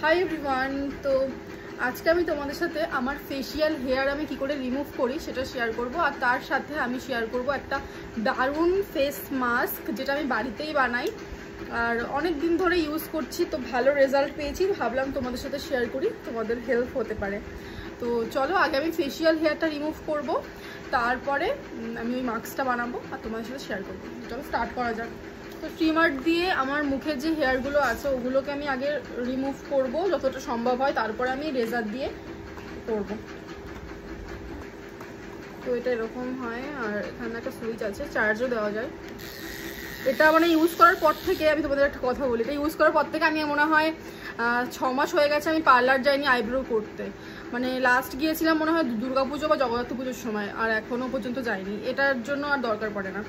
Hi everyone. তো আজকে আমি তোমাদের সাথে আমার ফেশিয়াল হেয়ার আমি কি করে রিমুভ করি সেটা শেয়ার করব, আর তার সাথে আমি শেয়ার করব একটা দারুণ ফেস মাস্ক যেটা আমি বাড়িতেই বানাই আর অনেক দিন ধরে ইউজ করছি, তো ভালো রেজাল্ট পেয়েছি। ভাবলাম তোমাদের সাথে শেয়ার করি, তোমাদের হেল্প হতে পারে। তো চলো আগে আমি ফেশিয়াল হেয়ারটা রিমুভ করব, তারপরে আমি ওই মাস্কটা বানাবো আর তোমাদের সাথে শেয়ার করবো। চলো স্টার্ট করা যাক। তো ট্রিমার দিয়ে আমার মুখের যে হেয়ারগুলো আছে ওগুলোকে আমি আগে রিমুভ করব যতটা সম্ভব হয়, তারপরে আমি রেজার দিয়ে করব। তো এটা এরকম হয় আর এখানে একটা সুইচ আছে, চার্জও দেওয়া যায়। এটা মানে ইউজ করার পর থেকে আমি তোমাদের একটা কথা বলি, এটা ইউজ করার পর থেকে আমি মনে হয় 6 মাস হয়ে গেছে আমি পার্লার যাইনি আইব্রো করতে। মানে লাস্ট গিয়েছিলাম মনে হয় দুর্গাপুজো বা জগদ্ধাত্রী পুজোর সময়, আর এখনও পর্যন্ত যাইনি। এটার জন্য আর দরকার পড়ে না।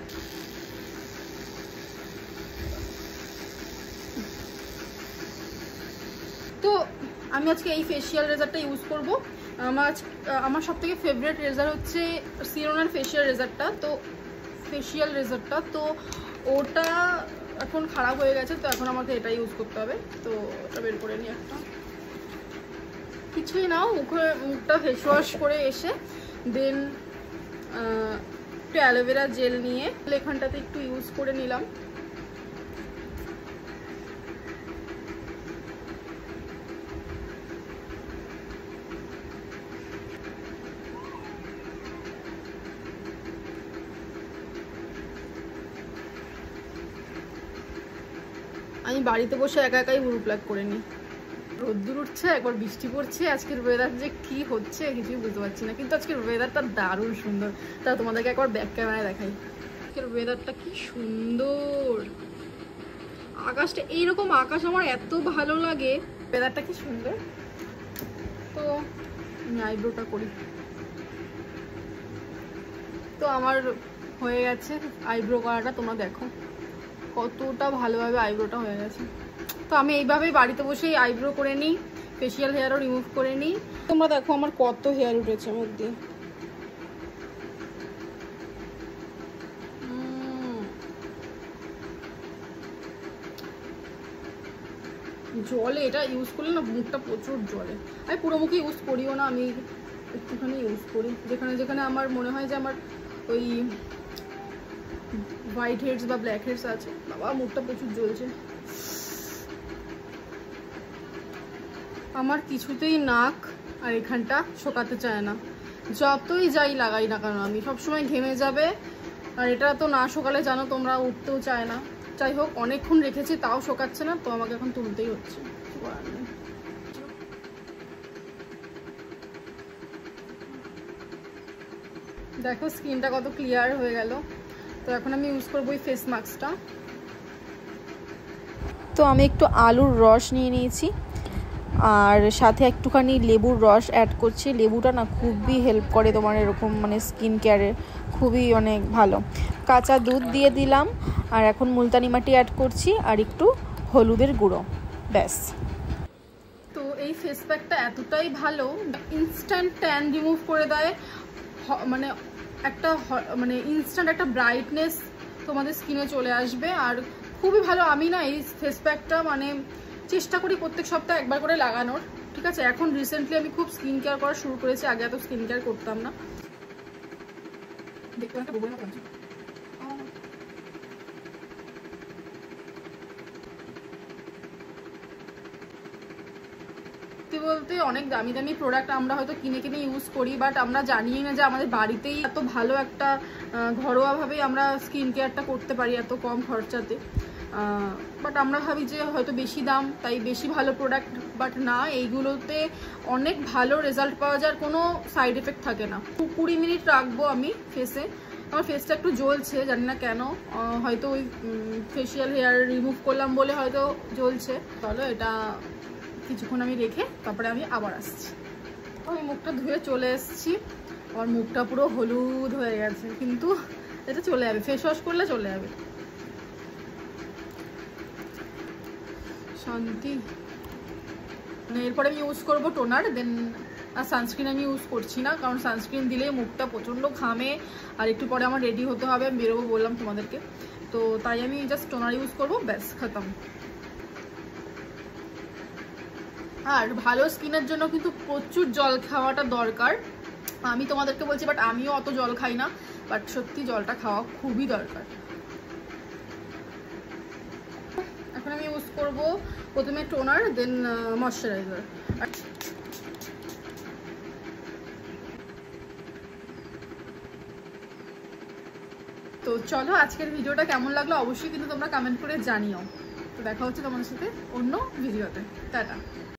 তো আমি আজকে এই ফেশিয়াল রেজারটা ইউজ করব। আমার সব থেকে ফেভারিট রেজার হচ্ছে সিরোনার ফেশিয়াল রেজারটা। তো ওটা এখন খারাপ হয়ে গেছে, তো এখন আমাকে এটা ইউজ করতে হবে। তো ওটা বের করে নিই একটা। কিছুই নাও, মুখটা ফেস ওয়াশ করে এসে দেন একটু অ্যালোভেরা জেল নিয়ে এখানটাতে একটু ইউজ করে নিলাম। আমি বাড়িতে বসে একা একাই মুখ প্লাগ করে নিই। রোদ্দুর উঠছে, একবার বৃষ্টি পড়ছে। আজকের ওয়েদার যে কি হচ্ছে কিছুই বুঝতে পারছি না, কিন্তু আজকের ওয়েদারটা দারুণ সুন্দর। তা তোমাদেরকে একবার ব্যাক ক্যামেরায় দেখাই। আজকের ওয়েদারটা কি সুন্দর, আকাশটা এইরকম আকাশ আমার এত ভালো লাগে। ওয়েদারটা কি সুন্দর। তো আমি আইব্রোটা করি। তো আমার হয়ে গেছে আইব্রো করাটা, তোমরা দেখো কতটা ভালোভাবে আইব্রোটা হয়ে গেছে। তো আমি এইভাবেই বাড়িতে বসেই আইব্রো করে নিই, ফেশিয়াল হেয়ারও রিমুভ করে নিই। তোমরা দেখো আমার কত হেয়ার উঠেছে মুখ দিয়ে। জলে এটা ইউজ করলে না মুখটা প্রচুর জলে। আমি পুরো মুখে ইউজ করিও না, আমি একটুখানি ইউজ করি যেখানে যেখানে আমার মনে হয় যে আমার ওই হোয়াইট হেডস বা ব্ল্যাক হেডস আছে। বাবা মুখটা প্রচুর জ্বলছে। আমার কিছুতেই নাক আর এখানটা শোকাতে চায় না, যতই যাই লাগাই না কেন। আমি সবসময় ঘেমে যাবে, আর এটা তো না শোকালে জানো তোমরা উঠতেও চায় না। যাই হোক অনেকক্ষণ রেখেছি তাও শোকাচ্ছে না, তো আমাকে এখন তুলতেই হচ্ছে। দেখো স্কিনটা কত ক্লিয়ার হয়ে গেল। তো এখন আমি ইউজ করবো এই ফেস মাস্কটা। তো আমি একটু আলুর রস নিয়ে নিয়েছি আর সাথে একটুখানি লেবুর রস অ্যাড করছি। লেবুটা না খুবই হেল্প করে তোমার এরকম মানে স্কিন কেয়ারে, খুবই অনেক ভালো। কাঁচা দুধ দিয়ে দিলাম আর এখন মুলতানি মাটি অ্যাড করছি আর একটু হলুদের গুঁড়ো, ব্যাস। তো এই ফেস প্যাকটা এতটাই ভালো, ইনস্ট্যান্ট ট্যান রিমুভ করে দেয়। মানে ইনস্ট্যান্ট একটা ব্রাইটনেস তোমাদের স্কিনে চলে আসবে, আর খুবই ভালো। আমি না এই ফেস প্যাকটা মানে চেষ্টা করি প্রত্যেক সপ্তাহে একবার করে লাগানোর, ঠিক আছে। এখন রিসেন্টলি আমি খুব স্কিন কেয়ার করা শুরু করেছি, আগে এত স্কিন কেয়ার করতাম না। দেখতে একটা বলবো না বলতে অনেক দামি দামি প্রোডাক্ট আমরা হয়তো কিনে কিনে ইউজ করি, বাট আমরা জানিই না যে আমাদের বাড়িতেই এত ভালো একটা ঘরোয়াভাবে আমরা স্কিন কেয়ারটা করতে পারি এত কম খরচাতে। বাট আমরা ভাবি যে হয়তো বেশি দাম তাই বেশি ভালো প্রোডাক্ট, বাট না, এইগুলোতে অনেক ভালো রেজাল্ট পাওয়া যায়, কোনো সাইড এফেক্ট থাকে না। 20 মিনিট রাখবো আমি ফেসে। আমার ফেসটা একটু জ্বলছে, জানি না কেন, হয়তো ওই ফেশিয়াল হেয়ার রিমুভ করলাম বলে হয়তো জ্বলছে। চলো এটা কিছুক্ষণ আমি রেখে তারপরে আমি আবার আসছি। আমি মুখটা ধুয়ে চলে এসেছি, আমার মুখটা পুরো হলুদ হয়ে গেছে, কিন্তু এটা চলে যাবে, ফেস ওয়াশ করলে চলে যাবে। শান্তি। এরপরে আমি ইউজ করবো টোনার, দেন আর সানস্ক্রিন আমি ইউজ করছি না, কারণ সানস্ক্রিন দিলে মুখটা প্রচণ্ড ঘামে আর একটু পরে আমার রেডি হতে হবে, আমি বেরোবো বললাম তোমাদেরকে। তো তাই আমি জাস্ট টোনার ইউজ করবো, ব্যাস খতম। আর ভালো স্কিনের জন্য কিন্তু প্রচুর জল খাওয়াটা দরকার। আমি তোমাদেরকে বলছি, বাট আমিও অত জল খাই না, বাট সত্যি জলটা খাওয়া খুবই দরকার। এখন আমি ইউজ করব প্রথমে টোনার, দেন ময়শ্চারাইজার। তো চলো, আজকের ভিডিওটা কেমন লাগলো অবশ্যই কিন্তু তোমরা কমেন্ট করে জানিও। তো দেখা হচ্ছে তোমাদের সাথে অন্য ভিডিওতে। টাটা।